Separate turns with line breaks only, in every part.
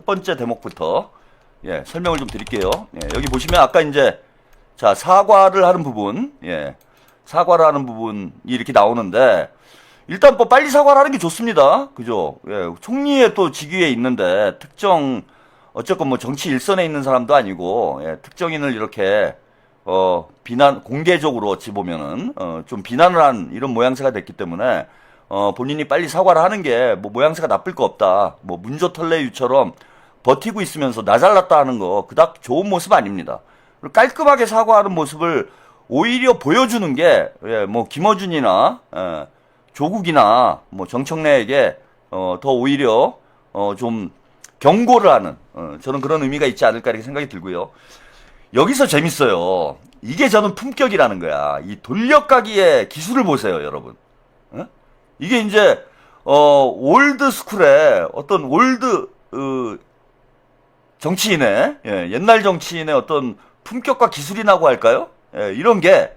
첫 번째 대목부터 설명을 좀 드릴게요. 여기 보시면 아까 이제 자 사과를 하는 부분, 사과를 하는 부분이 이렇게 나오는데 일단 뭐 빨리 사과를 하는 게 좋습니다. 그죠? 총리의 또 직위에 있는데 특정 어쨌건 뭐 정치 일선에 있는 사람도 아니고 특정인을 이렇게 비난 공개적으로 어찌 보면은 좀 비난을 한 이런 모양새가 됐기 때문에 본인이 빨리 사과를 하는 게 뭐 모양새가 나쁠 거 없다. 뭐 문조털레유처럼 버티고 있으면서 나 잘났다 하는 거 그닥 좋은 모습 아닙니다. 깔끔하게 사과하는 모습을 오히려 보여주는 게 뭐 김어준이나 조국이나 뭐 정청래에게 더 오히려 좀 경고를 하는 저는 그런 의미가 있지 않을까 이렇게 생각이 들고요. 여기서 재밌어요. 이게 저는 품격이라는 거야. 이 돌려가기의 기술을 보세요, 여러분. 이게 이제 올드 스쿨의 어떤 올드 정치인의 옛날 정치인의 어떤 품격과 기술이라고 할까요? 이런 게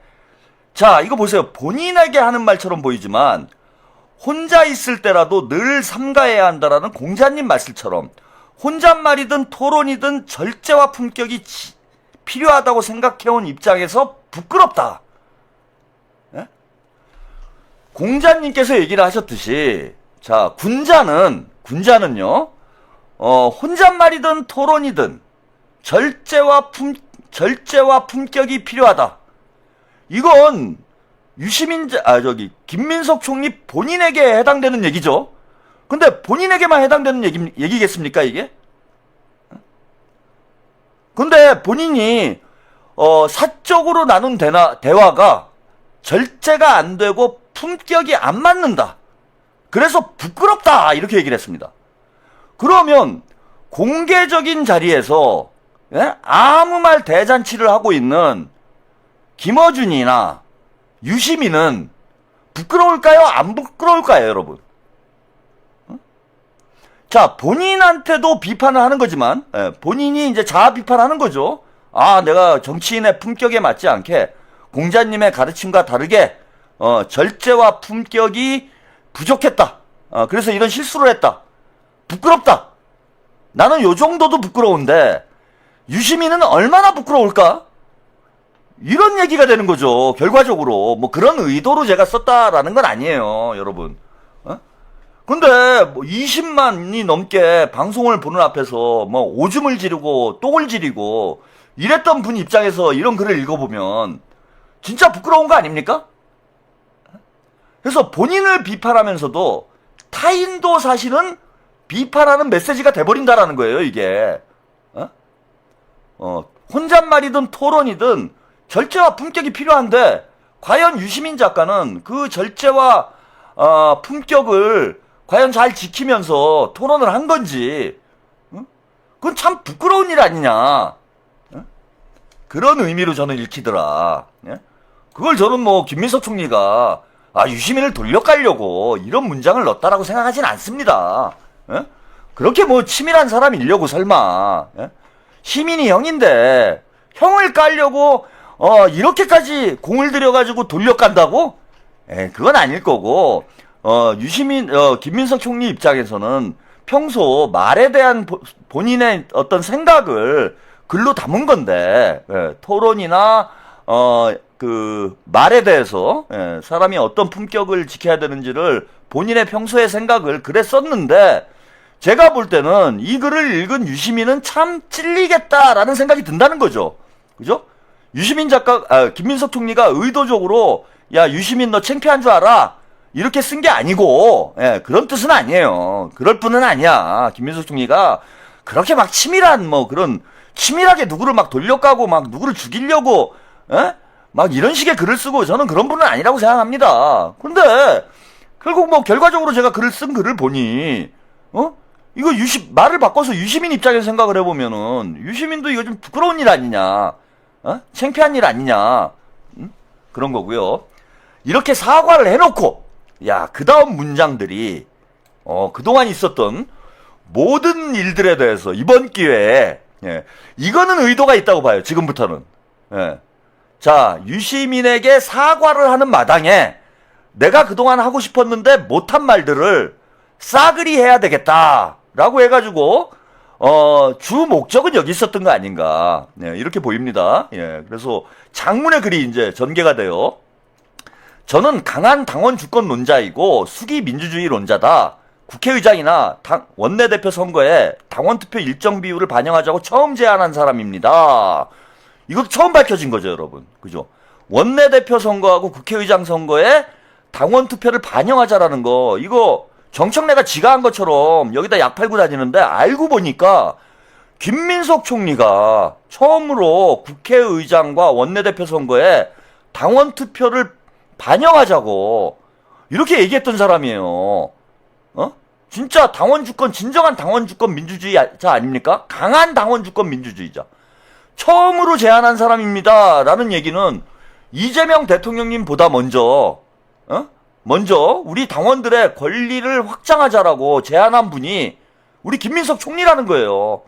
자, 이거 보세요. 본인에게 하는 말처럼 보이지만 혼자 있을 때라도 늘 삼가해야 한다라는 공자님 말씀처럼 혼잣말이든 토론이든 절제와 품격이 필요하다고 생각해온 입장에서 부끄럽다. 공자님께서 얘기를 하셨듯이 자 군자는요 혼잣말이든 토론이든 절제와 품격이 필요하다. 이건 김민석 총리 본인에게 해당되는 얘기죠. 근데 본인에게만 해당되는 얘기겠습니까, 이게? 근데 본인이, 사적으로 나눈 대화가 절제가 안 되고 품격이 안 맞는다. 그래서 부끄럽다. 이렇게 얘기를 했습니다. 그러면 공개적인 자리에서, 아무 말 대잔치를 하고 있는 김어준이나 유시민은 부끄러울까요? 안 부끄러울까요, 여러분? 자, 본인한테도 비판을 하는 거지만, 본인이 이제 자아 비판하는 거죠. 아, 내가 정치인의 품격에 맞지 않게 공자님의 가르침과 다르게, 절제와 품격이 부족했다. 그래서 이런 실수를 했다. 부끄럽다. 나는 요 정도도 부끄러운데, 유시민은 얼마나 부끄러울까? 이런 얘기가 되는 거죠. 결과적으로. 뭐 그런 의도로 제가 썼다라는 건 아니에요, 여러분. 근데 뭐 20만이 넘게 방송을 보는 앞에서 뭐 오줌을 지르고 똥을 지리고 이랬던 분 입장에서 이런 글을 읽어보면 진짜 부끄러운 거 아닙니까? 그래서 본인을 비판하면서도 타인도 사실은 비판하는 메시지가 돼버린다라는 거예요, 이게. 혼잣말이든 토론이든 절제와 품격이 필요한데 과연 유시민 작가는 그 절제와 품격을 과연 잘 지키면서 토론을 한 건지 그건 참 부끄러운 일 아니냐 그런 의미로 저는 읽히더라. 그걸 저는 뭐 김민석 총리가 유시민을 돌려가려고 이런 문장을 넣었다라고 생각하진 않습니다. 그렇게 뭐 치밀한 사람이려고 설마 시민이 형인데 형을 깔려고 이렇게까지 공을 들여가지고 돌려간다고? 그건 아닐 거고 김민석 총리 입장에서는 평소 말에 대한 본인의 어떤 생각을 글로 담은 건데 토론이나 그 말에 대해서 사람이 어떤 품격을 지켜야 되는지를 본인의 평소의 생각을 글에 썼는데 제가 볼 때는 이 글을 읽은 유시민은 참 찔리겠다라는 생각이 든다는 거죠. 그죠? 유시민 작가, 김민석 총리가 의도적으로 야 유시민 너 창피한 줄 알아? 이렇게 쓴 게 아니고 그런 뜻은 아니에요. 그럴 뿐은 아니야. 김민석 총리가 그렇게 막 치밀한 뭐 그런 치밀하게 누구를 막 돌려가고 막 누구를 죽이려고 막 이런 식의 글을 쓰고 저는 그런 분은 아니라고 생각합니다. 근데 결국 뭐 결과적으로 제가 쓴 글을 보니 이거 말을 바꿔서 유시민 입장에서 생각을 해보면은 유시민도 이거 좀 부끄러운 일 아니냐, 창피한 일 아니냐, 그런 거고요. 이렇게 사과를 해놓고 그 다음 문장들이 그동안 있었던 모든 일들에 대해서 이번 기회에 이거는 의도가 있다고 봐요. 지금부터는. 자, 유시민에게 사과를 하는 마당에 내가 그동안 하고 싶었는데 못한 말들을 싸그리 해야 되겠다라고 해가지고 주 목적은 여기 있었던 거 아닌가. 네, 이렇게 보입니다. 예, 그래서 장문의 글이 이제 전개가 돼요. 저는 강한 당원 주권론자이고 수기 민주주의론자다. 국회의장이나 원내대표 선거에 당원 투표 일정 비율을 반영하자고 처음 제안한 사람입니다. 이것도 처음 밝혀진 거죠, 여러분. 그죠? 원내대표 선거하고 국회의장 선거에 당원 투표를 반영하자라는 거, 이거 정청래가 지가 한 것처럼 여기다 약 팔고 다니는데, 알고 보니까 김민석 총리가 처음으로 국회의장과 원내대표 선거에 당원 투표를 반영하자고 이렇게 얘기했던 사람이에요. 진짜 당원 주권, 진정한 당원 주권 민주주의자 아닙니까? 강한 당원 주권 민주주의자. 처음으로 제안한 사람입니다. 라는 얘기는 이재명 대통령님보다 먼저 우리 당원들의 권리를 확장하자라고 제안한 분이 우리 김민석 총리라는 거예요.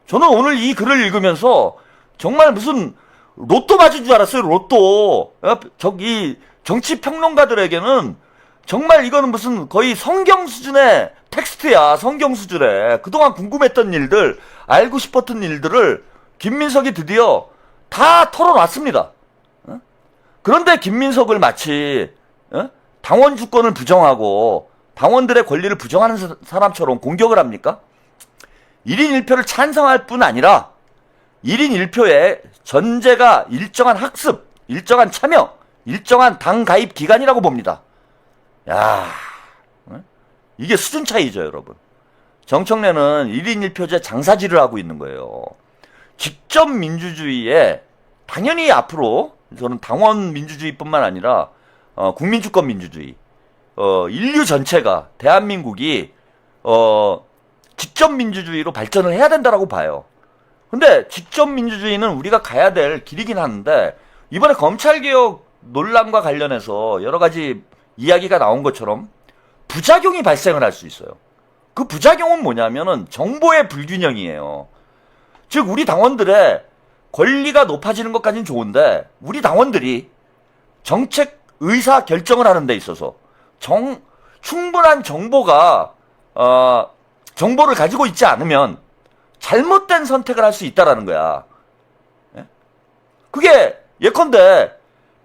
저는 오늘 이 글을 읽으면서 정말 무슨 로또 맞은 줄 알았어요. 로또. 저기 정치평론가들에게는 정말 이거는 무슨 거의 성경 수준의 텍스트야. 성경 수준의 그동안 궁금했던 일들, 알고 싶었던 일들을 김민석이 드디어 다 털어놨습니다. 그런데 김민석을 마치 당원 주권을 부정하고 당원들의 권리를 부정하는 사람처럼 공격을 합니까? 1인 1표를 찬성할 뿐 아니라 1인 1표의 전제가 일정한 학습, 일정한 참여, 일정한 당 가입 기간이라고 봅니다. 야, 이게 수준 차이죠, 여러분. 정청래는 1인 1표제 장사질을 하고 있는 거예요. 직접 민주주의에 당연히 앞으로 저는 당원 민주주의뿐만 아니라 국민주권 민주주의, 인류 전체가 대한민국이 직접 민주주의로 발전을 해야 된다라고 봐요. 근데 직접 민주주의는 우리가 가야 될 길이긴 하는데 이번에 검찰개혁 논란과 관련해서 여러 가지 이야기가 나온 것처럼 부작용이 발생을 할 수 있어요. 그 부작용은 뭐냐면은 정보의 불균형이에요. 즉 우리 당원들의 권리가 높아지는 것까지는 좋은데 우리 당원들이 정책 의사 결정을 하는 데 있어서 충분한 정보를 가지고 있지 않으면 잘못된 선택을 할 수 있다라는 거야. 그게 예컨대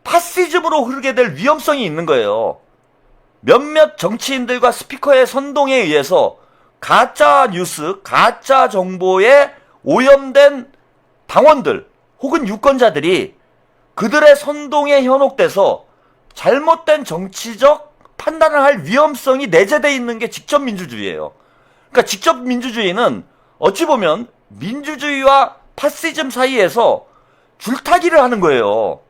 파시즘으로 흐르게 될 위험성이 있는 거예요. 몇몇 정치인들과 스피커의 선동에 의해서 가짜 뉴스, 가짜 정보에 오염된 당원들 혹은 유권자들이 그들의 선동에 현혹돼서 잘못된 정치적 판단을 할 위험성이 내재되어 있는 게 직접 민주주의예요. 그러니까 직접 민주주의는 어찌 보면 민주주의와 파시즘 사이에서 줄타기를 하는 거예요.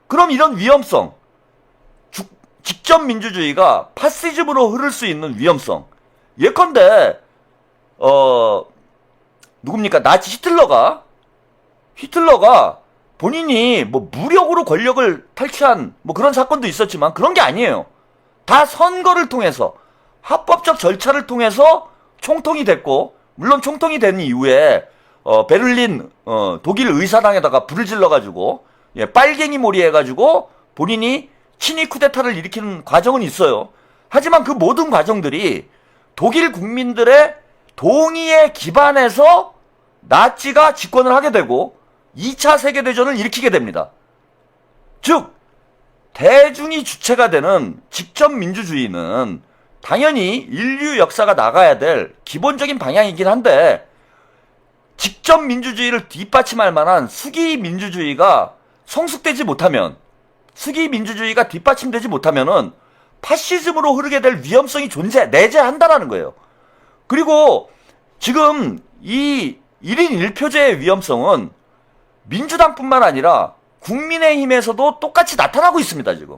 그럼 이런 위험성, 직접 민주주의가 파시즘으로 흐를 수 있는 위험성. 예컨대 누굽니까? 나치 히틀러가 본인이 뭐 무력으로 권력을 탈취한 뭐 그런 사건도 있었지만 그런 게 아니에요. 다 선거를 통해서 합법적 절차를 통해서 총통이 됐고, 물론 총통이 된 이후에 베를린 독일 의사당에다가 불을 질러가지고 빨갱이 몰이 해가지고 본인이 친위 쿠데타를 일으키는 과정은 있어요. 하지만 그 모든 과정들이 독일 국민들의 동의에 기반해서 나치가 집권을 하게 되고 2차 세계대전을 일으키게 됩니다. 즉 대중이 주체가 되는 직접 민주주의는 당연히 인류 역사가 나가야 될 기본적인 방향이긴 한데, 직접 민주주의를 뒷받침할 만한 수기 민주주의가 성숙되지 못하면, 수기 민주주의가 뒷받침되지 못하면은 파시즘으로 흐르게 될 위험성이 내재한다라는 거예요. 그리고 지금 이 1인 1표제의 위험성은 민주당뿐만 아니라 국민의힘에서도 똑같이 나타나고 있습니다, 지금.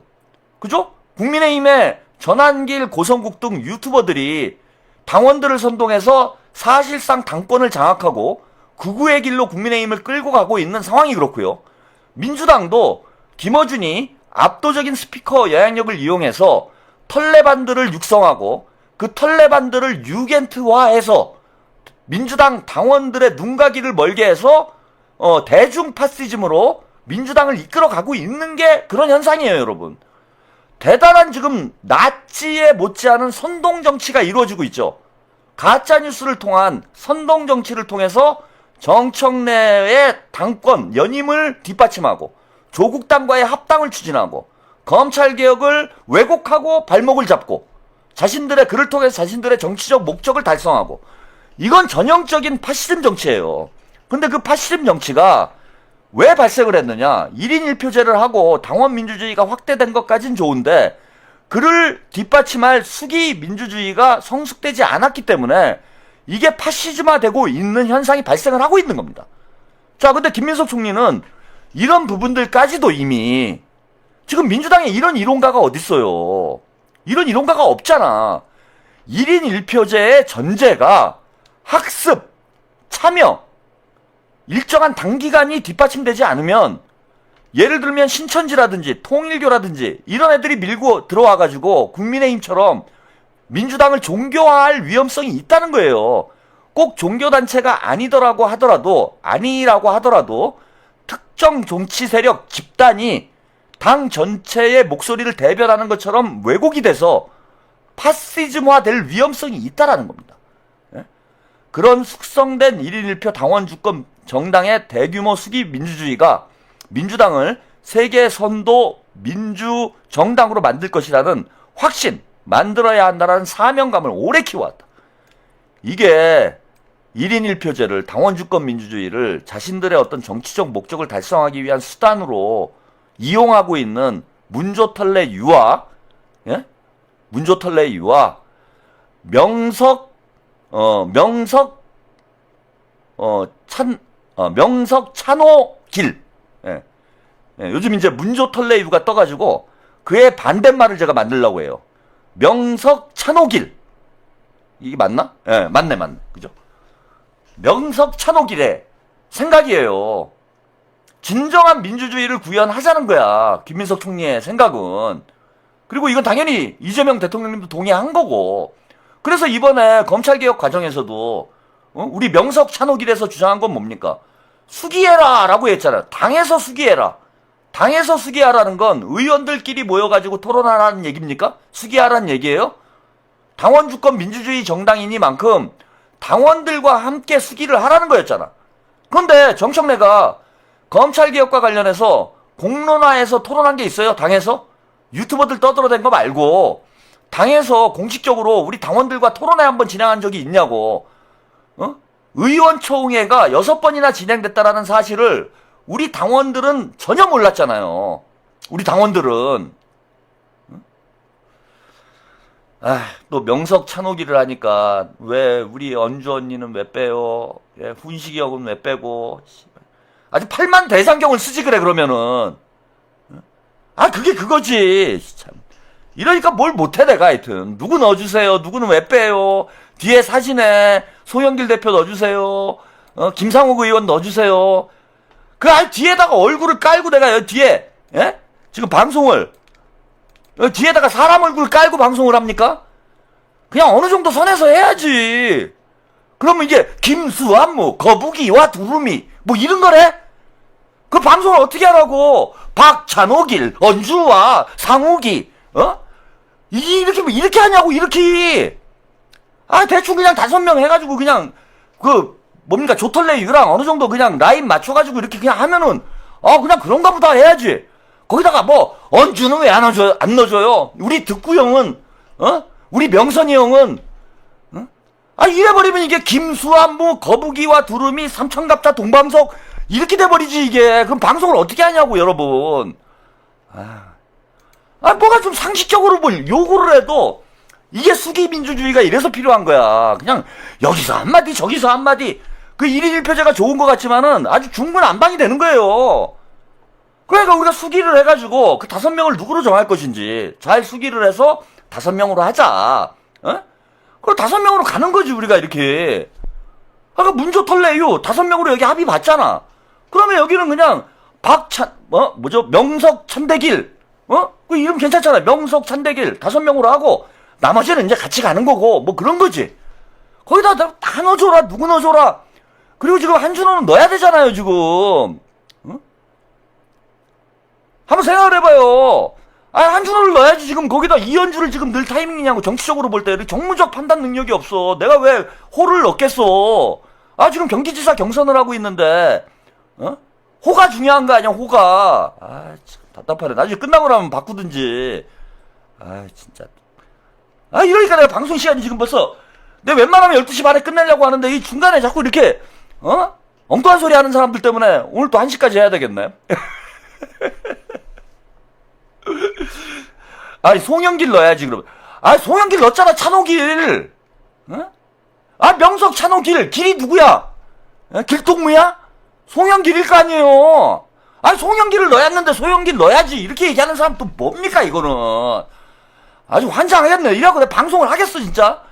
그죠? 국민의힘의 전한길, 고성국 등 유튜버들이 당원들을 선동해서 사실상 당권을 장악하고 극우의 길로 국민의힘을 끌고 가고 있는 상황이 그렇고요. 민주당도 김어준이 압도적인 스피커 영향력을 이용해서 털레반들을 육성하고 그 털레반들을 유겐트화해서 민주당 당원들의 눈과 귀를 멀게 해서 대중 파시즘으로 민주당을 이끌어가고 있는 게 그런 현상이에요, 여러분. 대단한 지금 나치에 못지않은 선동 정치가 이루어지고 있죠. 가짜뉴스를 통한 선동 정치를 통해서 정청래의 당권 연임을 뒷받침하고 조국당과의 합당을 추진하고 검찰개혁을 왜곡하고 발목을 잡고 자신들의 그를 통해서 자신들의 정치적 목적을 달성하고, 이건 전형적인 파시즘 정치예요. 근데 그 파시즘 정치가 왜 발생을 했느냐? 1인 1표제를 하고 당원 민주주의가 확대된 것까진 좋은데 그를 뒷받침할 수기 민주주의가 성숙되지 않았기 때문에 이게 파시즘화되고 있는 현상이 발생을 하고 있는 겁니다. 자, 근데 김민석 총리는 이런 부분들까지도 이미, 지금 민주당에 이런 이론가가 어딨어요. 이런 이론가가 없잖아. 1인 1표제의 전제가 학습, 참여, 일정한 단기간이 뒷받침되지 않으면, 예를 들면 신천지라든지 통일교라든지 이런 애들이 밀고 들어와가지고 국민의힘처럼 민주당을 종교화할 위험성이 있다는 거예요. 꼭 종교단체가 아니라고 하더라도 특정 정치 세력 집단이 당 전체의 목소리를 대변하는 것처럼 왜곡이 돼서 파시즘화 될 위험성이 있다라는 겁니다. 그런 숙성된 1인 1표 당원 주권 정당의 대규모 수기 민주주의가 민주당을 세계 선도 민주 정당으로 만들 것이라는 확신, 만들어야 한다는 사명감을 오래 키워왔다. 이게 1인 1표제를, 당원 주권 민주주의를 자신들의 어떤 정치적 목적을 달성하기 위한 수단으로 이용하고 있는 문조털레 유아, 문조털레 유아, 명석 찬호길. 요즘 이제 문조털레유가 떠가지고 그의 반대말을 제가 만들려고 해요. 명석 찬호길. 이게 맞나? 맞네. 그죠? 명석 찬호길의 생각이에요. 진정한 민주주의를 구현하자는 거야. 김민석 총리의 생각은. 그리고 이건 당연히 이재명 대통령님도 동의한 거고. 그래서 이번에 검찰개혁 과정에서도 우리 명석 찬호길에서 주장한 건 뭡니까? 수기해라 라고 했잖아요. 당에서 수기해라. 당에서 수기하라는 건 의원들끼리 모여가지고 토론하라는 얘기입니까? 수기하라는 얘기예요? 당원 주권 민주주의 정당이니만큼 당원들과 함께 수기를 하라는 거였잖아. 그런데 정청래가 검찰개혁과 관련해서 공론화해서 토론한 게 있어요? 당에서? 유튜버들 떠들어댄 거 말고 당에서 공식적으로 우리 당원들과 토론회 한번 진행한 적이 있냐고. 의원총회가 6번이나 진행됐다라는 사실을 우리 당원들은 전혀 몰랐잖아요. 우리 당원들은. 또 명석 찬호기를 하니까 왜 우리 언주 언니는 왜 빼요? 훈식이 형은 왜 빼고? 아주 팔만 대장경을 쓰지 그래 그러면은. 그게 그거지. 참. 이러니까 뭘 못해 내가 하여튼. 누구 넣어주세요. 누구는 왜 빼요. 뒤에 사진에 송영길 대표 넣어주세요. 김상욱 의원 넣어주세요. 뒤에다가 얼굴을 깔고 내가 여기 뒤에 지금 방송을 뒤에다가 사람 얼굴 깔고 방송을 합니까? 그냥 어느 정도 선에서 해야지. 그러면 이게 김수환 거북이와 두루미 이런 거래? 그 방송을 어떻게 하라고? 박찬호길, 언주와 상욱이 이렇게 하냐고. 이렇게 대충 그냥 5명 해가지고 그냥 조털레 유랑 어느 정도 그냥 라인 맞춰가지고 이렇게 그냥 하면은 그냥 그런가 보다 해야지. 거기다가 언주는 왜 안 넣어줘요? 우리 득구 형은 우리 명선이 형은 이래버리면 이게 김수환 거북이와 두루미 삼천갑자 동방석 이렇게 돼버리지 이게. 그럼 방송을 어떻게 하냐고 여러분. 뭐가 좀 상식적으로 요구를 해도 이게 수기 민주주의가 이래서 필요한 거야. 그냥 여기서 한마디 저기서 한마디. 그 1인 1표제가 좋은 것 같지만은 아주 중구난방이 되는 거예요. 그러니까 우리가 수기를 해가지고 그 5명을 누구로 정할 것인지 잘 수기를 해서 5명으로 하자. 그럼 5명으로 가는 거지 우리가 이렇게. 문조털레유 5명으로 여기 합의 봤잖아. 그러면 여기는 그냥 명석 찬대길. 그 이름 괜찮잖아. 명석 찬대길 5명으로 하고 나머지는 이제 같이 가는 거고 그런 거지. 거기다 다 넣어줘라. 누구 넣어줘라. 그리고 지금 한준호는 넣어야 되잖아요 지금. 한번 생각을 해봐요. 아, 한준호를 넣어야지. 지금 거기다 이현주를 지금 넣을 타이밍이냐고. 정치적으로 볼 때 정무적 판단 능력이 없어. 내가 왜 호를 넣겠어. 아, 지금 경기지사 경선을 하고 있는데 호가 중요한 거 아니야. 호가. 아, 참 답답하네. 나중에 끝나고 나면 바꾸든지. 아, 진짜. 아, 이러니까 내가 방송 시간이 지금 벌써 내가 웬만하면 12시 반에 끝내려고 하는데 이 중간에 자꾸 이렇게 엉뚱한 소리 하는 사람들 때문에 오늘 또 1시까지 해야 되겠네. 아니, 송영길 넣어야지, 그러면. 아, 송영길 넣었잖아, 찬호길. 아, 명석, 찬호길. 길이 누구야? 길동무야? 송영길일 거 아니에요. 아, 송영길을 넣었는데 송영길 넣어야지. 이렇게 얘기하는 사람 또 뭡니까, 이거는. 아주 환장하겠네. 이래갖고 내가 방송을 하겠어, 진짜.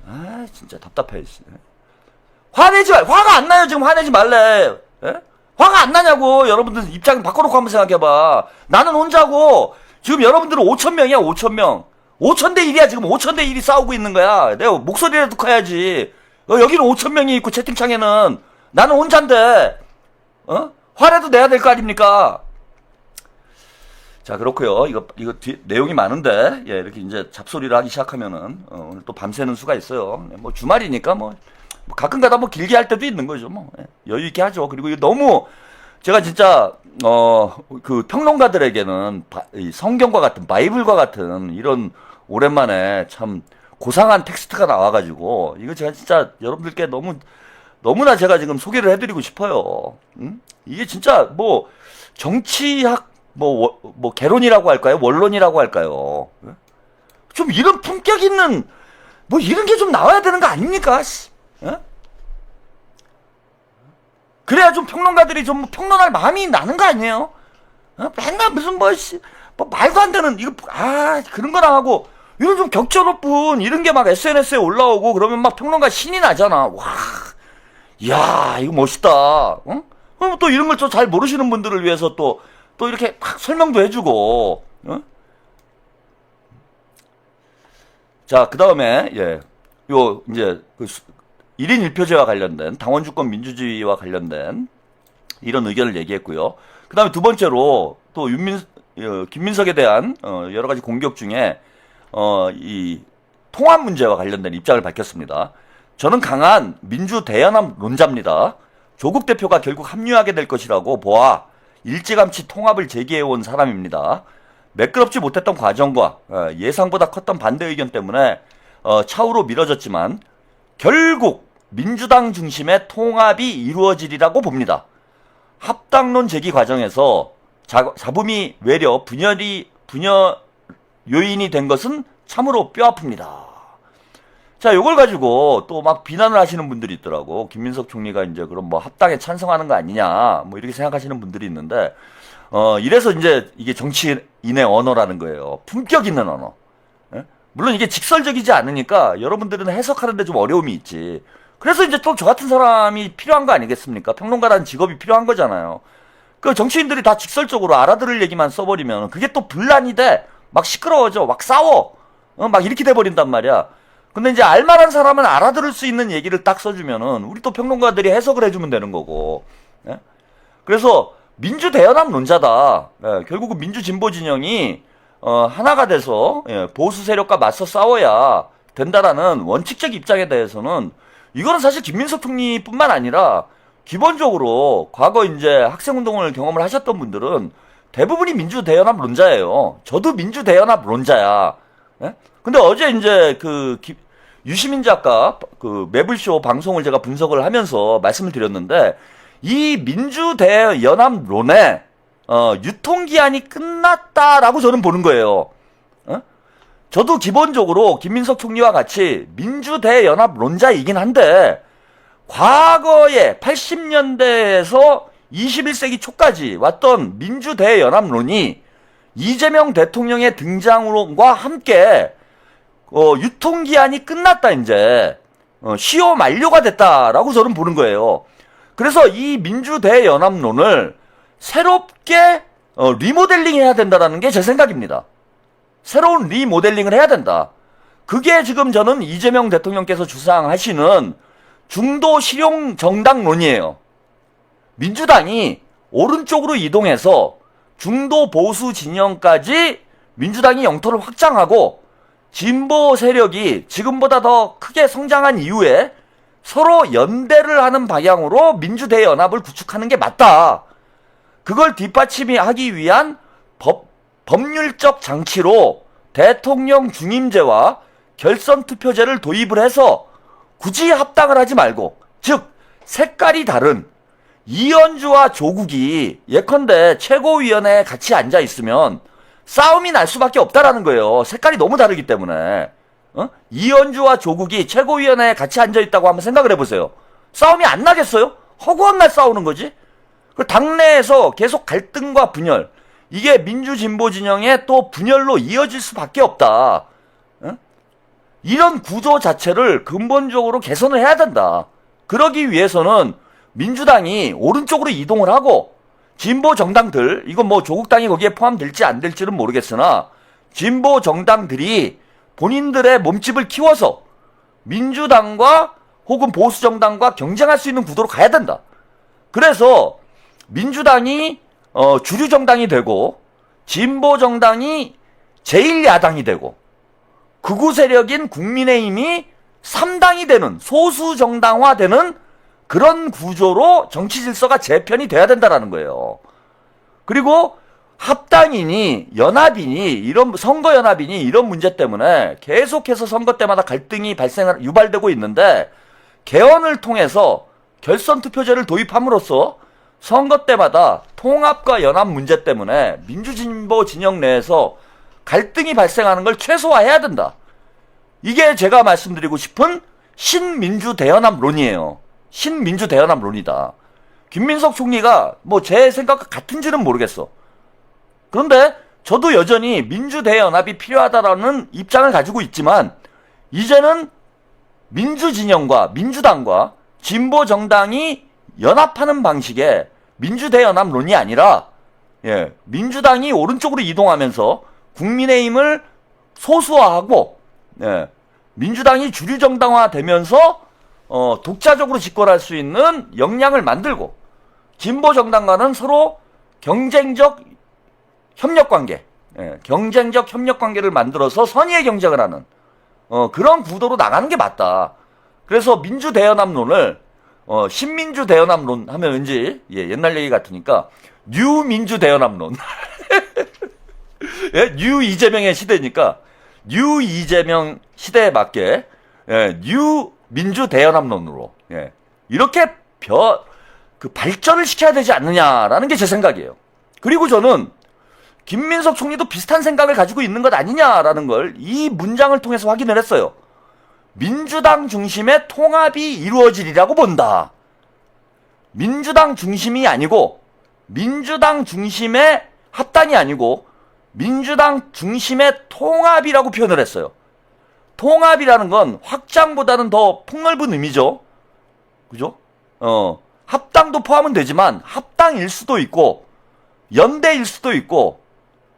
아, 진짜 답답해. 화내지 말, 화가 안 나요, 지금 화내지 말래. 예? 화가 안 나냐고. 여러분들 입장 바꿔놓고 한번 생각해봐. 나는 혼자고 지금 여러분들은 5,000명이야. 5,000명 5,000대 1이야. 지금 5,000대 1이 싸우고 있는 거야. 내가 목소리라도 커야지. 여기는 5,000명이 있고 채팅창에는 나는 혼잔데 화라도 내야 될 거 아닙니까? 자, 그렇고요. 이거 내용이 많은데, 예, 이렇게 이제 잡소리를 하기 시작하면은 오늘 또 밤새는 수가 있어요. 뭐 주말이니까 뭐 가끔가다 뭐 길게 할 때도 있는 거죠. 뭐 여유 있게 하죠. 그리고 이거 너무 제가 진짜 그 평론가들에게는 이 성경과 같은 바이블과 같은 이런 오랜만에 참 고상한 텍스트가 나와가지고 이거 제가 진짜 여러분들께 너무나 제가 지금 소개를 해드리고 싶어요. 이게 진짜 뭐 정치학 뭐 개론이라고 할까요? 원론이라고 할까요? 좀 이런 품격 있는 뭐 이런 게 좀 나와야 되는 거 아닙니까? 그래야 좀 평론가들이 좀 평론할 마음이 나는 거 아니에요? 맨날 무슨 뭐 말도 안 되는 이거 그런 거나 하고 이런 좀 격조 높은 이런 게 막 SNS에 올라오고 그러면 막 평론가 신이 나잖아. 와, 이야 이거 멋있다. 그럼 또 이런 걸 좀 잘 모르시는 분들을 위해서 또 이렇게 막 설명도 해주고. 자, 그 다음에 요 이제 그 1인 1표제와 관련된 당원주권 민주주의와 관련된 이런 의견을 얘기했고요. 그 다음에 두 번째로 또 김민석에 대한 여러 가지 공격 중에 이 통합 문제와 관련된 입장을 밝혔습니다. 저는 강한 민주 대연합론자입니다. 조국 대표가 결국 합류하게 될 것이라고 보아 일찌감치 통합을 제기해온 사람입니다. 매끄럽지 못했던 과정과 예상보다 컸던 반대 의견 때문에 차후로 미뤄졌지만 결국 민주당 중심의 통합이 이루어지리라고 봅니다. 합당론 제기 과정에서 잡음이 외려 분열 요인이 된 것은 참으로 뼈아픕니다. 자, 요걸 가지고 또 막 비난을 하시는 분들이 있더라고. 김민석 총리가 이제 그럼 뭐 합당에 찬성하는 거 아니냐, 뭐 이렇게 생각하시는 분들이 있는데, 이래서 이제 이게 정치인의 언어라는 거예요. 품격 있는 언어. 예? 물론 이게 직설적이지 않으니까 여러분들은 해석하는데 좀 어려움이 있지. 그래서 이제 또 저 같은 사람이 필요한 거 아니겠습니까? 평론가라는 직업이 필요한 거잖아요. 그 정치인들이 다 직설적으로 알아들을 얘기만 써버리면 그게 또 분란이 돼. 막 시끄러워져. 막 싸워. 막 이렇게 돼버린단 말이야. 근데 이제 알만한 사람은 알아들을 수 있는 얘기를 딱 써주면은 우리 또 평론가들이 해석을 해주면 되는 거고. 예? 그래서 민주 대연합론자다. 예, 결국은 민주 진보 진영이 하나가 돼서 보수 세력과 맞서 싸워야 된다라는 원칙적 입장에 대해서는 이거는 사실 김민석 총리뿐만 아니라 기본적으로 과거 이제 학생운동을 경험을 하셨던 분들은 대부분이 민주 대연합론자예요. 저도 민주 대연합론자야. 예? 근데 어제 이제 유시민 작가 그 매블쇼 방송을 제가 분석을 하면서 말씀을 드렸는데 이 민주대연합론의 유통기한이 끝났다라고 저는 보는 거예요. 저도 기본적으로 김민석 총리와 같이 민주대연합론자이긴 한데 과거에 80년대에서 21세기 초까지 왔던 민주대연합론이 이재명 대통령의 등장과 함께 유통기한이 끝났다, 이제. 시효 만료가 됐다라고 저는 보는 거예요. 그래서 이 민주대연합론을 새롭게 리모델링 해야 된다는 게 제 생각입니다. 새로운 리모델링을 해야 된다. 그게 지금 저는 이재명 대통령께서 주장하시는 중도 실용 정당론이에요. 민주당이 오른쪽으로 이동해서 중도 보수 진영까지 민주당이 영토를 확장하고 진보 세력이 지금보다 더 크게 성장한 이후에 서로 연대를 하는 방향으로 민주대연합을 구축하는 게 맞다. 그걸 뒷받침하기 위한 법률적 장치로 대통령 중임제와 결선투표제를 도입을 해서 굳이 합당을 하지 말고, 즉 색깔이 다른 이현주와 조국이 예컨대 최고위원회에 같이 앉아 있으면 싸움이 날 수밖에 없다라는 거예요. 색깔이 너무 다르기 때문에. 이현주와 조국이 최고위원회에 같이 앉아 있다고 한번 생각을 해보세요. 싸움이 안 나겠어요? 허구한 날 싸우는 거지. 당내에서 계속 갈등과 분열, 이게 민주진보 진영의 또 분열로 이어질 수밖에 없다. 이런 구조 자체를 근본적으로 개선을 해야 된다. 그러기 위해서는 민주당이 오른쪽으로 이동을 하고 진보 정당들, 이건 뭐 조국당이 거기에 포함될지 안 될지는 모르겠으나 진보 정당들이 본인들의 몸집을 키워서 민주당과 혹은 보수 정당과 경쟁할 수 있는 구도로 가야 된다. 그래서 민주당이 주류 정당이 되고 진보 정당이 제1야당이 되고 극우 세력인 국민의힘이 3당이 되는, 소수 정당화되는 그런 구조로 정치 질서가 재편이 돼야 된다라는 거예요. 그리고 합당이니 연합이니 이런 선거 연합이니 이런 문제 때문에 계속해서 선거 때마다 갈등이 유발되고 있는데, 개헌을 통해서 결선 투표제를 도입함으로써 선거 때마다 통합과 연합 문제 때문에 민주진보 진영 내에서 갈등이 발생하는 걸 최소화해야 된다. 이게 제가 말씀드리고 싶은 신민주대연합론이에요. 신민주대연합론이다. 김민석 총리가 뭐 제 생각과 같은지는 모르겠어. 그런데 저도 여전히 민주대연합이 필요하다라는 입장을 가지고 있지만, 이제는 민주진영과 민주당과 진보정당이 연합하는 방식의 민주대연합론이 아니라, 민주당이 오른쪽으로 이동하면서 국민의힘을 소수화하고, 민주당이 주류정당화 되면서 독자적으로 집권할 수 있는 역량을 만들고, 진보정당과는 서로 경쟁적 협력관계, 경쟁적 협력관계를 만들어서 선의의 경쟁을 하는 그런 구도로 나가는 게 맞다. 그래서 민주대연합론을 신민주대연합론 하면 왠지 옛날 얘기 같으니까 뉴민주대연합론 뉴 이재명의 시대니까 뉴 이재명 시대에 맞게 뉴민주대연합론으로 이렇게 발전을 시켜야 되지 않느냐라는 게 제 생각이에요. 그리고 저는 김민석 총리도 비슷한 생각을 가지고 있는 것 아니냐라는 걸 이 문장을 통해서 확인을 했어요. 민주당 중심의 통합이 이루어지리라고 본다. 민주당 중심이 아니고, 민주당 중심의 합당이 아니고 민주당 중심의 통합이라고 표현을 했어요. 통합이라는 건 확장보다는 더 폭넓은 의미죠. 그죠? 합당도 포함은 되지만 합당일 수도 있고 연대일 수도 있고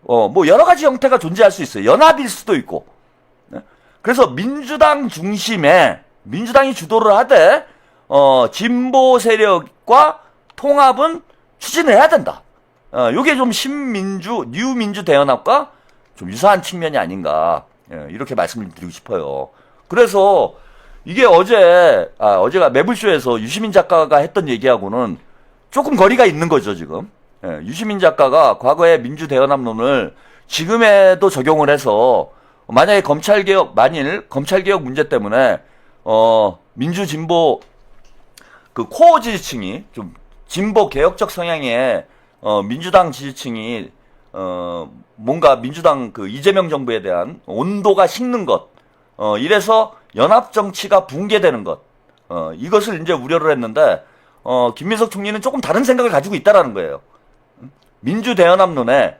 뭐 여러 가지 형태가 존재할 수 있어요. 연합일 수도 있고. 그래서 민주당 중심의, 민주당이 주도를 하되 진보 세력과 통합은 추진을 해야 된다. 요게 좀 뉴민주 대연합과 좀 유사한 측면이 아닌가, 이렇게 말씀을 드리고 싶어요. 그래서 이게 어제가 매불쇼에서 유시민 작가가 했던 얘기하고는 조금 거리가 있는 거죠, 지금. 유시민 작가가 과거의 민주대연합론을 지금에도 적용을 해서, 만약에 만일 검찰개혁 문제 때문에 민주진보 그 코어 지지층이 좀 진보 개혁적 성향의 민주당 지지층이 뭔가 민주당 그 이재명 정부에 대한 온도가 식는 것, 이래서 연합 정치가 붕괴되는 것, 이것을 이제 우려를 했는데, 김민석 총리는 조금 다른 생각을 가지고 있다라는 거예요. 민주대연합론에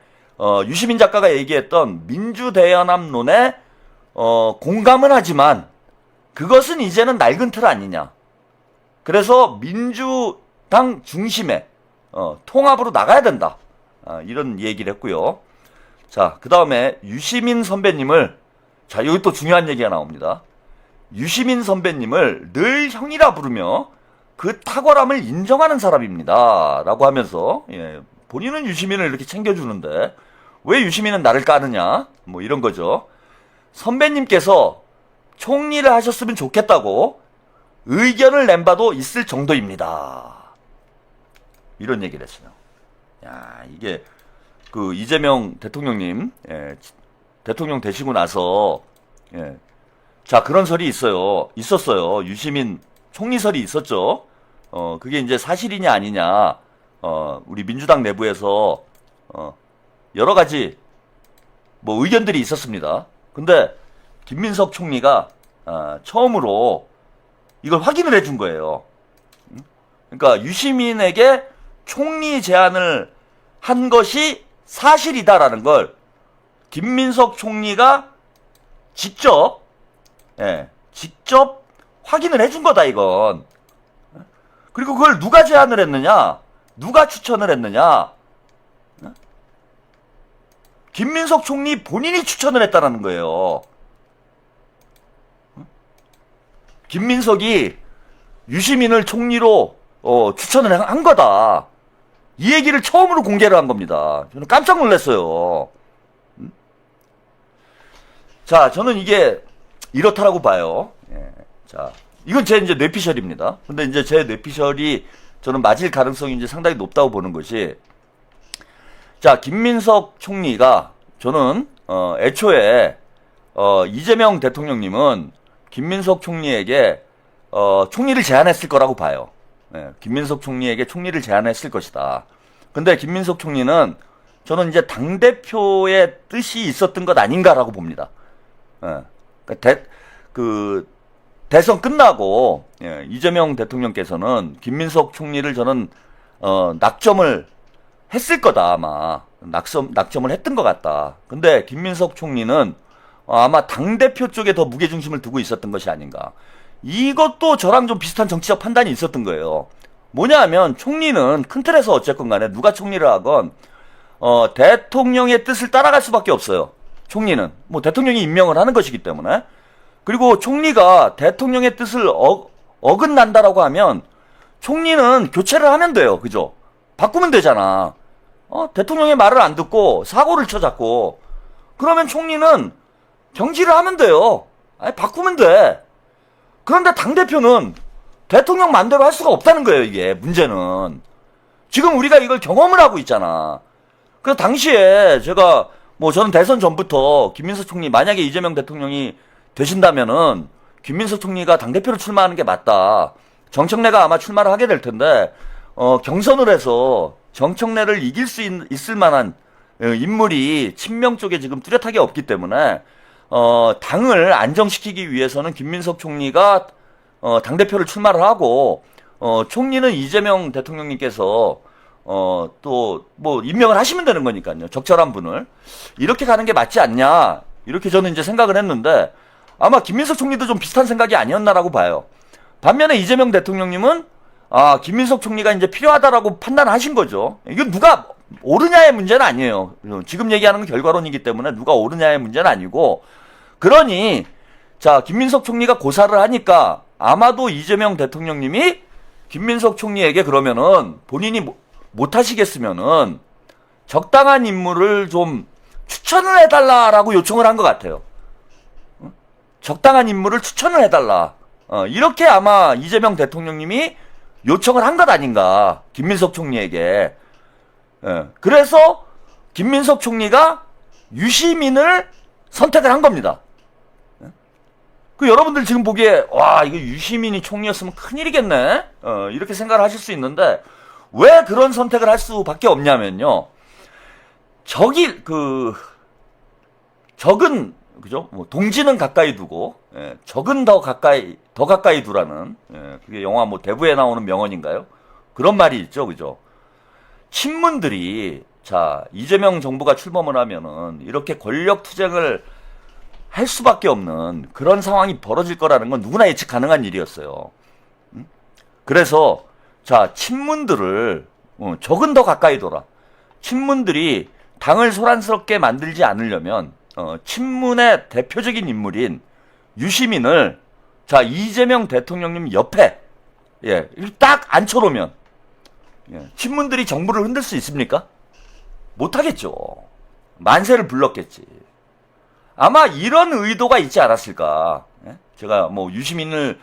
유시민 작가가 얘기했던 민주대연합론에 공감은 하지만 그것은 이제는 낡은 틀 아니냐. 그래서 민주당 중심의 통합으로 나가야 된다. 이런 얘기를 했고요. 자, 그 다음에 유시민 선배님을, 자, 여기 또 중요한 얘기가 나옵니다. 유시민 선배님을 늘 형이라 부르며 그 탁월함을 인정하는 사람입니다. 라고 하면서 본인은 유시민을 이렇게 챙겨주는데 왜 유시민은 나를 까느냐? 뭐 이런 거죠. 선배님께서 총리를 하셨으면 좋겠다고 의견을 낸 바도 있을 정도입니다. 이런 얘기를 했어요. 야, 이게 그 이재명 대통령님, 대통령 되시고 나서, 자, 그런 설이 있었어요. 유시민 총리설이 있었죠. 그게 이제 사실이냐 아니냐, 우리 민주당 내부에서, 여러 가지, 뭐 의견들이 있었습니다. 근데, 김민석 총리가, 처음으로 이걸 확인을 해준 거예요. 그러니까, 유시민에게 총리 제안을 한 것이 사실이다라는 걸, 김민석 총리가 직접 확인을 해준 거다, 이건. 그리고 그걸 누가 제안을 했느냐? 누가 추천을 했느냐? 김민석 총리 본인이 추천을 했다라는 거예요. 김민석이 유시민을 총리로 추천을 한 거다. 이 얘기를 처음으로 공개를 한 겁니다. 저는 깜짝 놀랐어요. 자, 저는 이게 이렇다라고 봐요. 자, 이건 제 이제 뇌피셜입니다. 근데 이제 제 뇌피셜이 저는 맞을 가능성이 이제 상당히 높다고 보는 것이, 자, 김민석 총리가 저는 애초에 이재명 대통령님은 김민석 총리에게 총리를 제안했을 거라고 봐요. 김민석 총리에게 총리를 제안했을 것이다. 근데 김민석 총리는 저는 이제 당대표의 뜻이 있었던 것 아닌가라고 봅니다. 대선 끝나고, 이재명 대통령께서는 김민석 총리를 저는, 낙점을 했을 거다, 아마. 낙점을 했던 것 같다. 근데 김민석 총리는 아마 당대표 쪽에 더 무게중심을 두고 있었던 것이 아닌가. 이것도 저랑 좀 비슷한 정치적 판단이 있었던 거예요. 뭐냐 하면 총리는 큰 틀에서 어쨌건 간에 누가 총리를 하건 대통령의 뜻을 따라갈 수밖에 없어요. 총리는 뭐 대통령이 임명을 하는 것이기 때문에. 그리고 총리가 대통령의 뜻을 어긋난다라고 하면 총리는 교체를 하면 돼요. 그죠? 바꾸면 되잖아. 대통령의 말을 안 듣고 사고를 쳐 자꾸. 그러면 총리는 경질을 하면 돼요. 아니, 바꾸면 돼. 그런데 당대표는 대통령 맘대로 할 수가 없다는 거예요, 이게. 문제는. 지금 우리가 이걸 경험을 하고 있잖아. 그래서 당시에 제가, 저는 대선 전부터 김민석 총리, 만약에 이재명 대통령이 되신다면은, 김민석 총리가 당대표로 출마하는 게 맞다. 정청래가 아마 출마를 하게 될 텐데, 경선을 해서 정청래를 이길 수 있을 만한 인물이 친명 쪽에 지금 뚜렷하게 없기 때문에, 당을 안정시키기 위해서는 김민석 총리가 당대표를 출마를 하고, 총리는 이재명 대통령님께서 또 임명을 하시면 되는 거니까요. 적절한 분을. 이렇게 가는 게 맞지 않냐, 이렇게 저는 이제 생각을 했는데, 아마 김민석 총리도 좀 비슷한 생각이 아니었나라고 봐요. 반면에 이재명 대통령님은 김민석 총리가 이제 필요하다라고 판단하신 거죠. 이건 누가 옳으냐의 문제는 아니에요. 지금 얘기하는 건 결과론이기 때문에 누가 옳으냐의 문제는 아니고, 그러니 자, 김민석 총리가 고사를 하니까 아마도 이재명 대통령님이 김민석 총리에게 그러면은 본인이 못 하시겠으면은 적당한 인물을 좀 추천을 해달라라고 요청을 한 것 같아요. 적당한 인물을 추천을 해달라. 이렇게 아마 이재명 대통령님이 요청을 한 것 아닌가, 김민석 총리에게. 그래서 김민석 총리가 유시민을 선택을 한 겁니다. 여러분들 지금 보기에 이거 유시민이 총리였으면 큰일이겠네, 이렇게 생각을 하실 수 있는데, 왜 그런 선택을 할 수밖에 없냐면요, 적은 그죠? 동지는 가까이 두고, 적은 더 가까이 두라는, 그게 영화 대부에 나오는 명언인가요? 그런 말이 있죠, 그죠? 친문들이, 자, 이재명 정부가 출범을 하면은 이렇게 권력 투쟁을 할 수밖에 없는 그런 상황이 벌어질 거라는 건 누구나 예측 가능한 일이었어요. 그래서, 자, 친문들을, 적은 더 가까이 둬라. 친문들이 당을 소란스럽게 만들지 않으려면, 친문의 대표적인 인물인 유시민을, 자, 이재명 대통령님 옆에, 딱 앉혀놓으면, 친문들이 정부를 흔들 수 있습니까? 못하겠죠. 만세를 불렀겠지. 아마 이런 의도가 있지 않았을까. 예? 제가 뭐 유시민을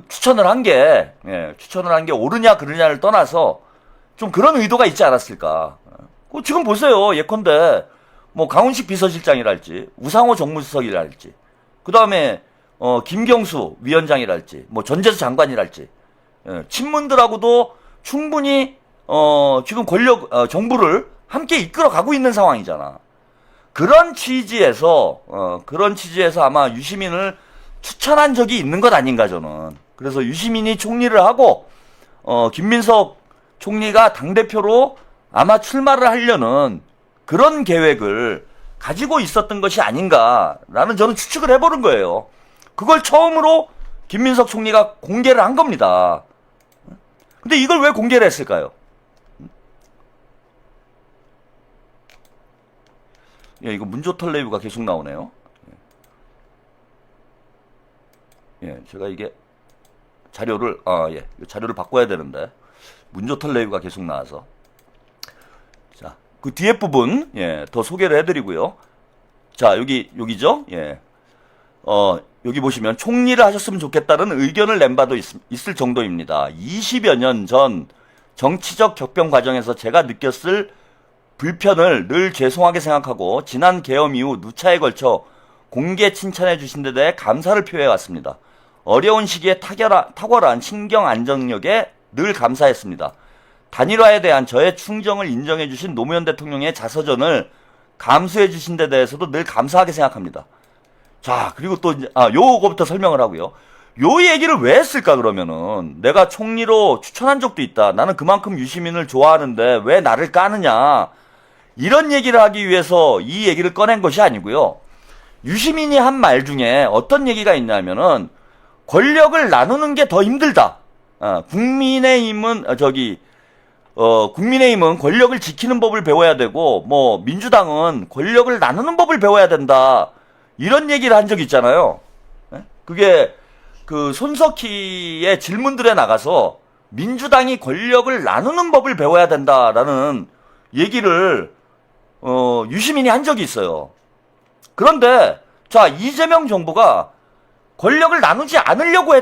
추천을 한 게 옳으냐 그르냐를 떠나서 좀 그런 의도가 있지 않았을까. 지금 보세요. 예컨대 뭐 강훈식 비서실장이랄지 우상호 정무수석이랄지 그 다음에 김경수 위원장이랄지 뭐 전재수 장관이랄지 친문들하고도 충분히 지금 정부를 함께 이끌어가고 있는 상황이잖아. 그런 취지에서 아마 유시민을 추천한 적이 있는 것 아닌가 저는. 그래서 유시민이 총리를 하고 김민석 총리가 당대표로 아마 출마를 하려는 그런 계획을 가지고 있었던 것이 아닌가라는 저는 추측을 해보는 거예요. 그걸 처음으로 김민석 총리가 공개를 한 겁니다. 근데 이걸 왜 공개를 했을까요? 예, 이거 문조털 레이브가 계속 나오네요. 예, 제가 이게 자료를 바꿔야 되는데 문조털 레이브가 계속 나와서 자, 그 뒤에 부분 더 소개를 해드리고요. 자, 여기죠. 예, 여기 보시면 총리를 하셨으면 좋겠다는 의견을 낸 바도 있을 정도입니다. 20여 년 전 정치적 격변 과정에서 제가 느꼈을 불편을 늘 죄송하게 생각하고 지난 계엄 이후 누차에 걸쳐 공개 칭찬해 주신 데 대해 감사를 표해 왔습니다. 어려운 시기에 탁월한 신경 안정력에 늘 감사했습니다. 단일화에 대한 저의 충정을 인정해 주신 노무현 대통령의 자서전을 감수해 주신 데 대해서도 늘 감사하게 생각합니다. 자, 그리고 또 요거부터 설명을 하고요. 요 얘기를 왜 했을까 그러면은 내가 총리로 추천한 적도 있다. 나는 그만큼 유시민을 좋아하는데 왜 나를 까느냐. 이런 얘기를 하기 위해서 이 얘기를 꺼낸 것이 아니고요. 유시민이 한 말 중에 어떤 얘기가 있냐면은 권력을 나누는 게 더 힘들다. 국민의힘은 권력을 지키는 법을 배워야 되고 뭐 민주당은 권력을 나누는 법을 배워야 된다. 이런 얘기를 한 적이 있잖아요. 그게 그 손석희의 질문들에 나가서 민주당이 권력을 나누는 법을 배워야 된다라는 얘기를 유시민이 한 적이 있어요. 그런데 자, 이재명 정부가 권력을 나누지 않으려고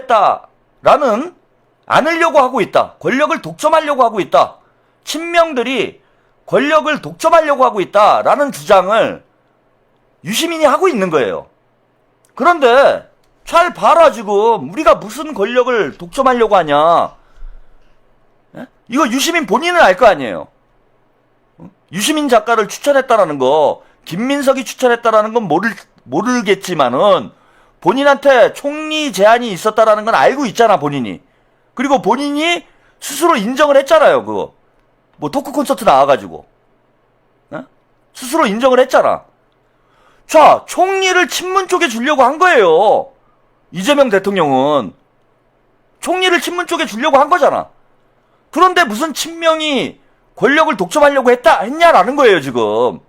하고 있다. 권력을 독점하려고 하고 있다. 친명들이 권력을 독점하려고 하고 있다라는 주장을 유시민이 하고 있는 거예요. 그런데 잘 봐라 지금 우리가 무슨 권력을 독점하려고 하냐. 이거 유시민 본인은 알 거 아니에요. 유시민 작가를 추천했다라는 거, 김민석이 추천했다라는 건 모르겠지만은 본인한테 총리 제안이 있었다라는 건 알고 있잖아 본인이. 그리고 본인이 스스로 인정을 했잖아요. 그거 뭐 토크 콘서트 나와가지고 스스로 인정을 했잖아. 자, 총리를 친문 쪽에 주려고 한 거예요. 이재명 대통령은 총리를 친문 쪽에 주려고 한 거잖아. 그런데 무슨 친명이 권력을 독점하려고 했냐라는 거예요 지금.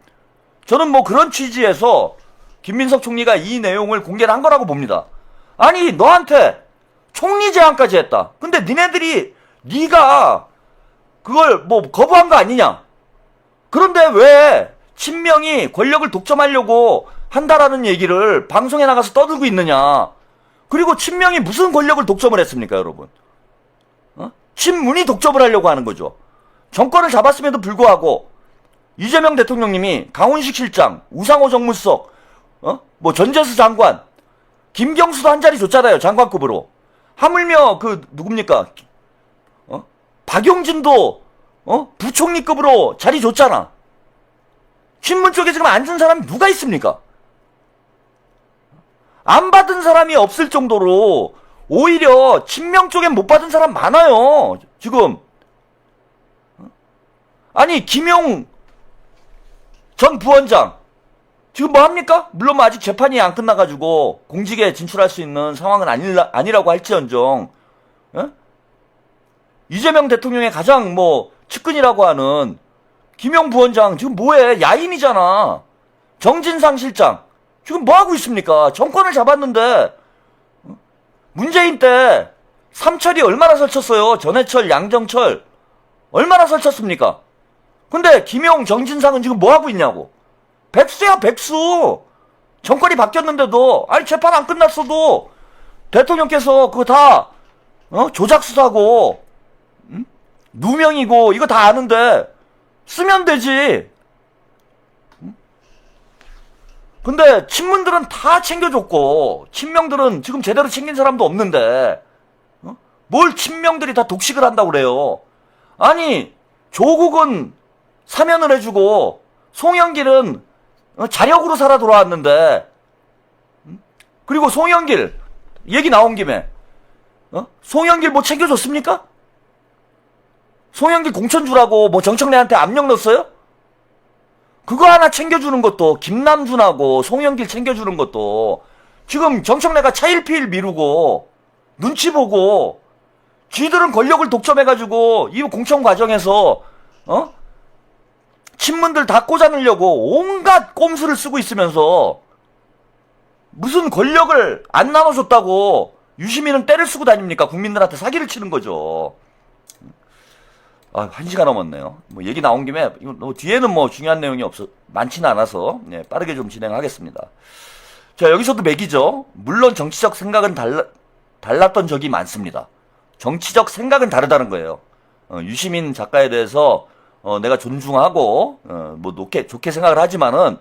저는 뭐 그런 취지에서 김민석 총리가 이 내용을 공개를 한 거라고 봅니다. 아니 너한테 총리 제안까지 했다. 근데 네가 그걸 뭐 거부한 거 아니냐. 그런데 왜 친명이 권력을 독점하려고 한다라는 얘기를 방송에 나가서 떠들고 있느냐. 그리고 친명이 무슨 권력을 독점을 했습니까 여러분. 친문이 독점을 하려고 하는 거죠. 정권을 잡았음에도 불구하고 이재명 대통령님이 강훈식 실장, 우상호 정무수석, 뭐 전재수 장관, 김경수도 한 자리 줬잖아요. 장관급으로. 하물며 누굽니까? 박용진도 부총리급으로 자리 줬잖아. 친문 쪽에 지금 앉은 사람이 누가 있습니까? 안 받은 사람이 없을 정도로 오히려 친명 쪽엔 못 받은 사람 많아요. 지금. 아니 김용 전 부원장 지금 뭐 합니까? 물론 뭐 아직 재판이 안 끝나가지고 공직에 진출할 수 있는 상황은 아니라고 할지언정 이재명 대통령의 가장 뭐 측근이라고 하는 김용 부원장 지금 뭐해? 야인이잖아. 정진상 실장 지금 뭐 하고 있습니까? 정권을 잡았는데 문재인 때 삼철이 얼마나 설쳤어요? 전해철, 양정철 얼마나 설쳤습니까? 근데 김용, 정진상은 지금 뭐 하고 있냐고. 백수야, 백수. 정권이 바뀌었는데도, 아니, 재판 안 끝났어도, 대통령께서 그거 다, 조작 수사고, 누명이고, 이거 다 아는데, 쓰면 되지. 근데, 친문들은 다 챙겨줬고, 친명들은 지금 제대로 챙긴 사람도 없는데, 뭘 친명들이 다 독식을 한다고 그래요. 아니, 조국은 사면을 해주고, 송영길은 자력으로 살아 돌아왔는데, 그리고 송영길, 얘기 나온 김에, 송영길 뭐 챙겨줬습니까? 송영길 공천 주라고 뭐 정청래한테 압력 넣었어요? 그거 하나 챙겨주는 것도, 김남준하고 송영길 챙겨주는 것도, 지금 정청래가 차일피일 미루고, 눈치 보고, 쥐들은 권력을 독점해가지고, 이 공천 과정에서, 친문들 다 꽂아넣으려고 온갖 꼼수를 쓰고 있으면서, 무슨 권력을 안 나눠줬다고 유시민은 때를 쓰고 다닙니까? 국민들한테 사기를 치는 거죠. 아, 1시간 넘었네요. 뭐 얘기 나온 김에 이거 뒤에는 뭐 중요한 내용이 많지는 않아서 빠르게 좀 진행하겠습니다. 자, 여기서도 맥이죠. 물론 정치적 생각은 달랐던 적이 많습니다. 정치적 생각은 다르다는 거예요. 유시민 작가에 대해서 내가 존중하고 뭐 좋게 생각을 하지만은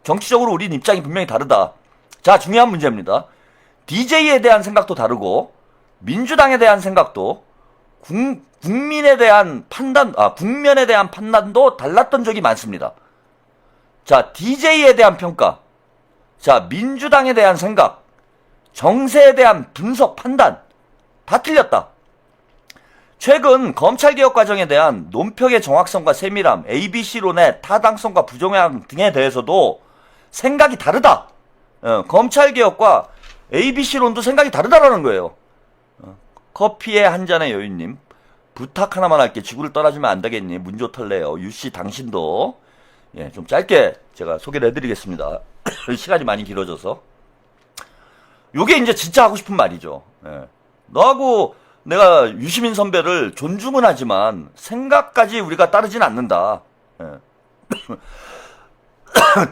정치적으로 우린 입장이 분명히 다르다. 자, 중요한 문제입니다. DJ에 대한 생각도 다르고, 민주당에 대한 생각도, 국민에 대한 국면에 대한 판단도 달랐던 적이 많습니다. 자, DJ에 대한 평가, 자, 민주당에 대한 생각, 정세에 대한 분석, 판단, 다 틀렸다. 최근 검찰개혁 과정에 대한 논평의 정확성과 세밀함, ABC론의 타당성과 부정향 등에 대해서도 생각이 다르다. 검찰개혁과 ABC론도 생각이 다르다라는 거예요. 커피에 한 잔의 여유님, 부탁 하나만 할게. 지구를 떠나주면 안 되겠니? 문 좋털래요. 유씨 당신도 좀 짧게 제가 소개를 해드리겠습니다. 시간이 많이 길어져서. 요게 이제 진짜 하고 싶은 말이죠. 너하고 내가 유시민 선배를 존중은 하지만 생각까지 우리가 따르진 않는다.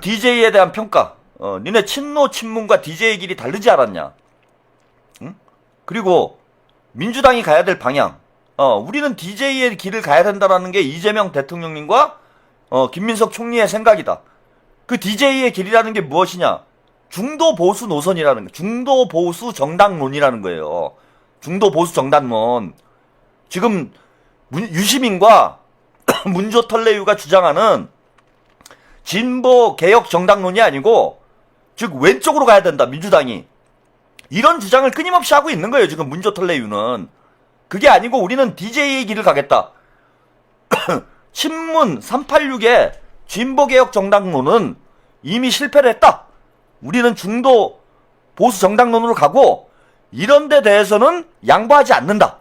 DJ에 대한 평가. 니네 친노 친문과 DJ의 길이 다르지 않았냐? 응? 그리고 민주당이 가야 될 방향. 우리는 DJ의 길을 가야 된다라는 게 이재명 대통령님과 김민석 총리의 생각이다. 그 DJ의 길이라는 게 무엇이냐? 중도 보수 노선이라는 거. 중도 보수 정당론이라는 거예요. 중도 보수 정당론. 지금 유시민과 문조털레유가 주장하는 진보 개혁 정당론이 아니고, 즉 왼쪽으로 가야 된다, 민주당이. 이런 주장을 끊임없이 하고 있는 거예요, 지금 문조털레유는. 그게 아니고 우리는 DJ의 길을 가겠다. 친문 386의 진보개혁 정당론은 이미 실패를 했다. 우리는 중도 보수 정당론으로 가고, 이런 데 대해서는 양보하지 않는다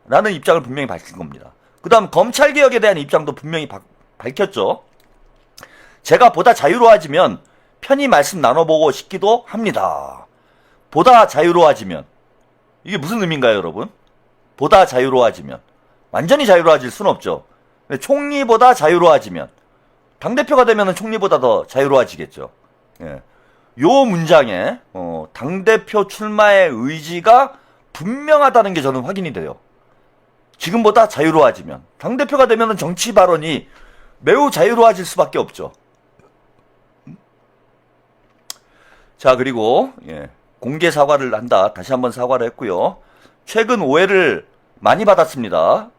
라는 입장을 분명히 밝힌 겁니다. 그 다음 검찰개혁에 대한 입장도 분명히 밝혔죠. 제가 보다 자유로워지면 편히 말씀 나눠보고 싶기도 합니다. 보다 자유로워지면, 이게 무슨 의미인가요, 여러분? 보다 자유로워지면. 완전히 자유로워질 수는 없죠. 총리보다 자유로워지면, 당대표가 되면 총리보다 더 자유로워지겠죠. 요 문장에 당대표 출마의 의지가 분명하다는 게 저는 확인이 돼요. 지금보다 자유로워지면. 당대표가 되면 정치 발언이 매우 자유로워질 수밖에 없죠. 자, 그리고 공개 사과를 한다. 다시 한번 사과를 했고요. 최근 오해를 많이 받았습니다.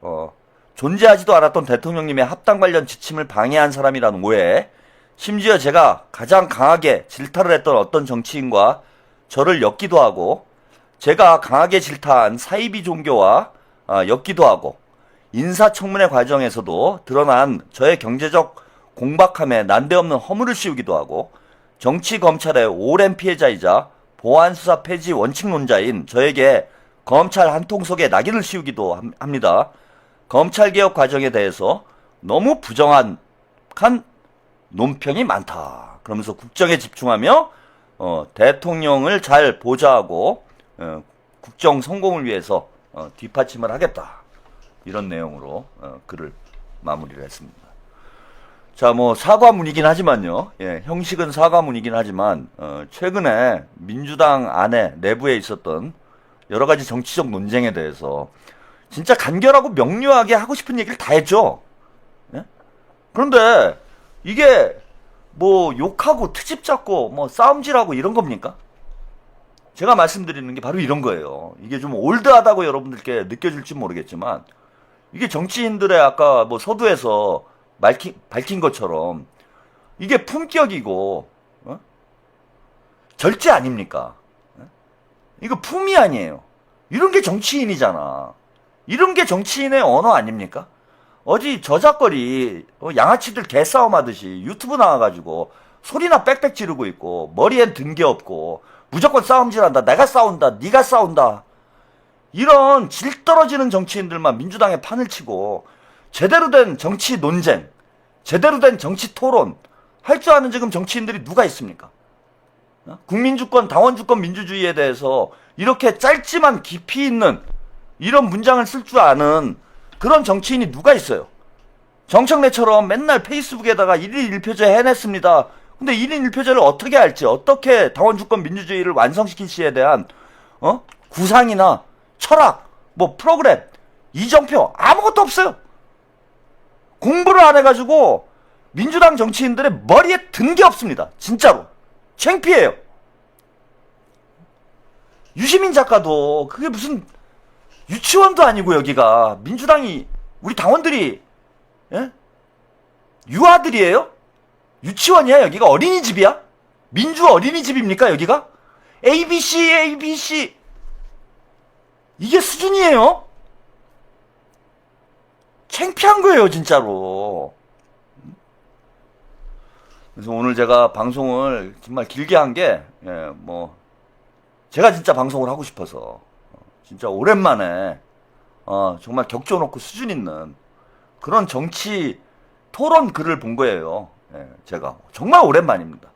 존재하지도 않았던 대통령님의 합당 관련 지침을 방해한 사람이라는 오해. 심지어 제가 가장 강하게 질타를 했던 어떤 정치인과 저를 엮기도 하고, 제가 강하게 질타한 사이비 종교와 엮기도 하고, 인사청문회 과정에서도 드러난 저의 경제적 공박함에 난데없는 허물을 씌우기도 하고, 정치 검찰의 오랜 피해자이자 보안수사 폐지 원칙론자인 저에게 검찰 한통 속에 낙인을 씌우기도 합니다. 검찰개혁 과정에 대해서 너무 부정한 논평이 많다. 그러면서 국정에 집중하며 대통령을 잘 보좌하고 국정 성공을 위해서 뒷받침을 하겠다. 이런 내용으로 글을 마무리를 했습니다. 자, 뭐 사과문이긴 하지만요. 예, 형식은 사과문이긴 하지만 최근에 민주당 안에 내부에 있었던 여러 가지 정치적 논쟁에 대해서 진짜 간결하고 명료하게 하고 싶은 얘기를 다 했죠. 예? 그런데 이게 뭐 욕하고 트집 잡고 뭐 싸움질하고 이런 겁니까? 제가 말씀드리는 게 바로 이런 거예요. 이게 좀 올드하다고 여러분들께 느껴질지 모르겠지만 이게 정치인들의 아까 뭐 서두에서 밝힌 것처럼 이게 품격이고 절제 아닙니까? 이거 품이 아니에요. 이런 게 정치인이잖아. 이런 게 정치인의 언어 아닙니까? 어디 저작거리 양아치들 개싸움 하듯이 유튜브 나와가지고 소리나 빽빽 지르고 있고 머리엔 든 게 없고 무조건 싸움질한다. 내가 싸운다. 네가 싸운다. 이런 질 떨어지는 정치인들만 민주당에 판을 치고 제대로 된 정치 논쟁, 제대로 된 정치 토론 할 줄 아는 지금 정치인들이 누가 있습니까? 국민주권, 당원주권 민주주의에 대해서 이렇게 짧지만 깊이 있는 이런 문장을 쓸 줄 아는 그런 정치인이 누가 있어요? 정청래처럼 맨날 페이스북에다가 1인 1표제 해냈습니다. 근데 1인 1표제를 어떻게 할지, 어떻게 당원주권 민주주의를 완성시킬 시에 대한 구상이나 철학, 뭐 프로그램, 이정표 아무것도 없어요. 공부를 안 해가지고 민주당 정치인들의 머리에 든 게 없습니다. 진짜로. 창피해요. 유시민 작가도 그게 무슨 유치원도 아니고 여기가 민주당이 우리 당원들이 유아들이에요? 유치원이야 여기가? 어린이집이야? 민주 어린이집입니까 여기가? ABC 이게 수준이에요? 창피한 거예요 진짜로. 그래서 오늘 제가 방송을 정말 길게 한 게 뭐 제가 진짜 방송을 하고 싶어서 진짜 오랜만에 정말 격조놓고 수준 있는 그런 정치 토론 글을 본 거예요. 제가 정말 오랜만입니다.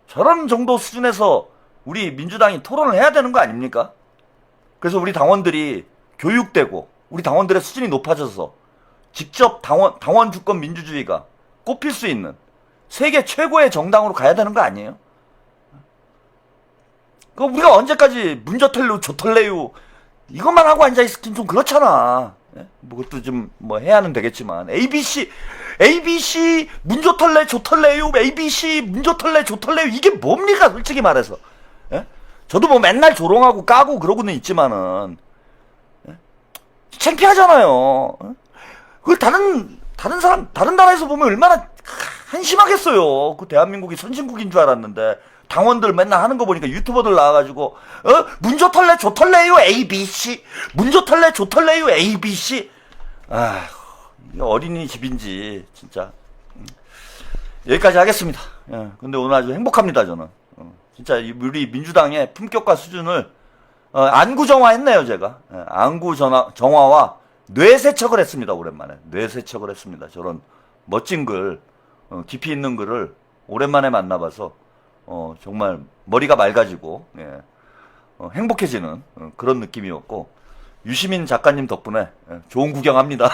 저런 정도 수준에서 우리 민주당이 토론을 해야 되는 거 아닙니까? 그래서 우리 당원들이 교육되고 우리 당원들의 수준이 높아져서 직접 당원 주권 민주주의가 꼽힐 수 있는 세계 최고의 정당으로 가야 되는 거 아니에요? 그 우리가 언제까지 문저털레우 조털레우 이것만 하고 앉아있긴 좀 그렇잖아. 뭐 그것도 좀 뭐 해야 하는 되겠지만 ABC 문조털레 조털레유 ABC 문조털레 조털레유 이게 뭡니까 솔직히 말해서. 저도 뭐 맨날 조롱하고 까고 그러고는 있지만은 창피하잖아요. 그 다른 나라에서 보면 얼마나 한심하겠어요. 그 대한민국이 선진국인 줄 알았는데 당원들 맨날 하는 거 보니까 유튜버들 나와가지고 문조털레 조털레유 ABC 문조털레 조털레유 ABC 어린이집인지 진짜. 여기까지 하겠습니다. 근데 오늘 아주 행복합니다 저는. 진짜 우리 민주당의 품격과 수준을 안구정화했네요 제가. 안구정화와 뇌세척을 했습니다. 오랜만에 뇌세척을 했습니다. 저런 멋진 글, 깊이 있는 글을 오랜만에 만나봐서 정말 머리가 맑아지고 행복해지는 그런 느낌이었고 유시민 작가님 덕분에 좋은 구경합니다.